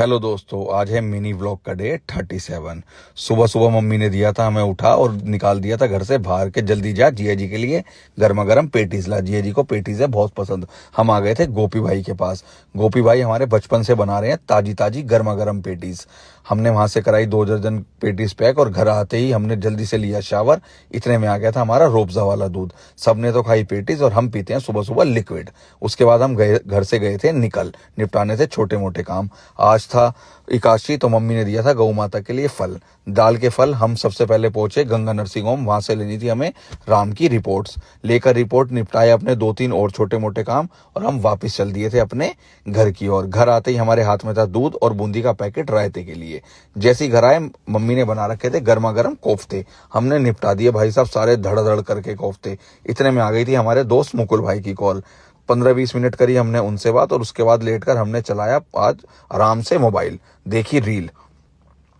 Hello दोस्तों, आज है मिनी व्लॉग का डे 37। सुबह सुबह मम्मी ने दिया था, हमें उठा और निकाल दिया था घर से बाहर के, जल्दी जा जिया जी के लिए गर्मा गर्म पेटीज ला। जिया जी को पेटीज है बहुत पसंद। हम आ गए थे गोपी भाई के पास। गोपी भाई हमारे बचपन से बना रहे हैं ताजी ताजी गर्मा गर्म पेटीज। हमने वहां से कराई 2 दर्जन पेटीज पैक और घर आते ही हमने जल्दी से लिया शावर। इतने में आ गया था हमारा रोबजा वाला दूध। सबने तो खाई पेटीज और हम पीते हैं सुबह सुबह लिक्विड। उसके बाद हम घर से गए थे निपटाने थे छोटे मोटे काम। आज था एकादशी, तो मम्मी ने दिया था गौ माता के लिए फल, दाल के फल। हम सबसे पहले पहुंचे गंगा नर्सिंग होम, वहां से लेनी थी हमें राम की रिपोर्ट्स। लेकर रिपोर्ट निपटाए अपने 2-3 और छोटे मोटे काम और हम वापस चल दिए थे अपने घर की ओर। घर आते ही हमारे हाथ में था दूध और बूंदी का पैकेट रायते के लिए। जैसे ही घर आए मम्मी ने बना रखे थे गर्मा गर्म कोफ्ते। हमने निपटा दिए भाई साहब सारे धड़ धड़ करके कोफ्ते। इतने में आ गई थी हमारे दोस्त मुकुल भाई की कॉल। 15-20 मिनट करी हमने उनसे बात और उसके बाद लेटकर हमने चलाया आज आराम से मोबाइल, देखी रील।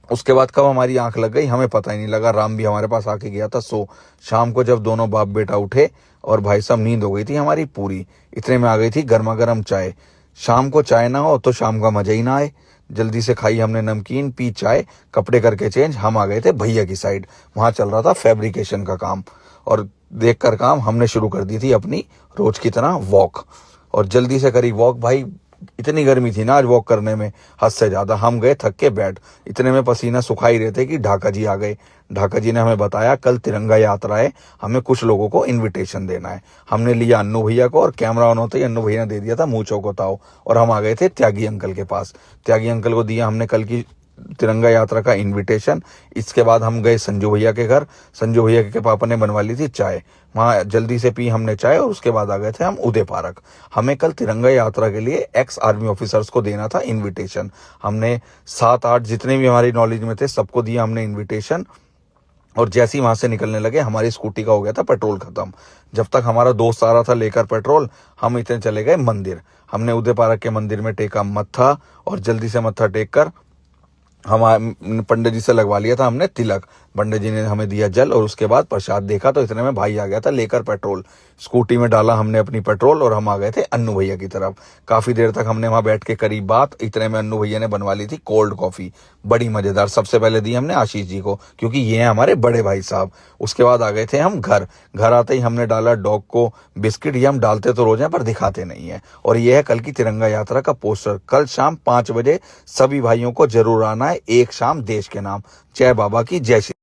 उसके बाद कब हमारी आंख लग गई हमें पता ही नहीं लगा। राम भी हमारे पास आके गया था सो। शाम को जब दोनों बाप बेटा उठे और भाई साहब नींद हो गई थी हमारी पूरी। इतने में आ गई थी गर्मा गर्म चाय। शाम को चाय ना हो तो शाम का मजा ही ना आए। जल्दी से खाई हमने नमकीन, पी चाय, कपड़े करके चेंज। हम आ गए थे भैया की साइड। वहां चल रहा था फैब्रिकेशन का काम और देखकर काम हमने शुरू कर दी थी अपनी रोज की तरह वॉक। और जल्दी से करी वॉक भाई। इतनी गर्मी थी ना आज वॉक करने में, हद से ज्यादा। हम गए थक के बैठ। इतने में पसीना सुखा ही रहे थे कि ढाका जी आ गए। ढाका जी ने हमें बताया कल तिरंगा यात्रा है, हमें कुछ लोगों को इनविटेशन देना है। हमने लिया अन्नू भैया को और कैमरा ऑन होते ही अन्नू भैया ने दे दिया था मुंह चौकोताओ और हम आ गए थे त्यागी अंकल के पास। त्यागी अंकल को दिया हमने कल की तिरंगा यात्रा का इनविटेशन। इसके बाद हम गए संजू भैया के घर। संजू भैया के पापा ने बनवा ली थी चाय, वहां जल्दी से पी हमने चाय और उसके बाद आ गए थे हम उदय पार्क। हमें कल तिरंगा यात्रा के लिए एक्स आर्मी ऑफिसर्स को देना था इनविटेशन। हमने 7-8 जितने भी हमारी नॉलेज में थे सबको दिया हमने इनविटेशन। और जैसे ही वहां से निकलने लगे हमारी स्कूटी का हो गया था पेट्रोल खत्म। जब तक हमारा दोस्त आ रहा था लेकर पेट्रोल, हम इतने चले गए मंदिर। हमने उदय पार्क के मंदिर में टेका मत्था और जल्दी से मत्था टेक कर हम पंडित जी से लगवा लिया था हमने तिलक। पंडित जी ने हमें दिया जल और उसके बाद प्रसाद देखा तो इतने में भाई आ गया था लेकर पेट्रोल। स्कूटी में डाला हमने अपनी पेट्रोल और हम आ गए थे अन्नू भैया की तरफ। काफी देर तक हमने वहां बैठ के करी बात। इतने में अन्नू भैया ने बनवा ली थी कोल्ड कॉफी, बड़ी मजेदार। सबसे पहले दी हमने आशीष जी को क्योंकि ये हैं हमारे बड़े भाई साहब। उसके बाद आ गए थे हम घर। घर आते ही हमने डाला डॉग को बिस्किट। ये हम डालते तो रोज हैं पर दिखाते नहीं है। और ये है कल की तिरंगा यात्रा का पोस्टर। कल शाम 5 बजे सभी भाइयों को जरूर आना है। एक शाम देश के नाम। जय बाबा की जय श्री।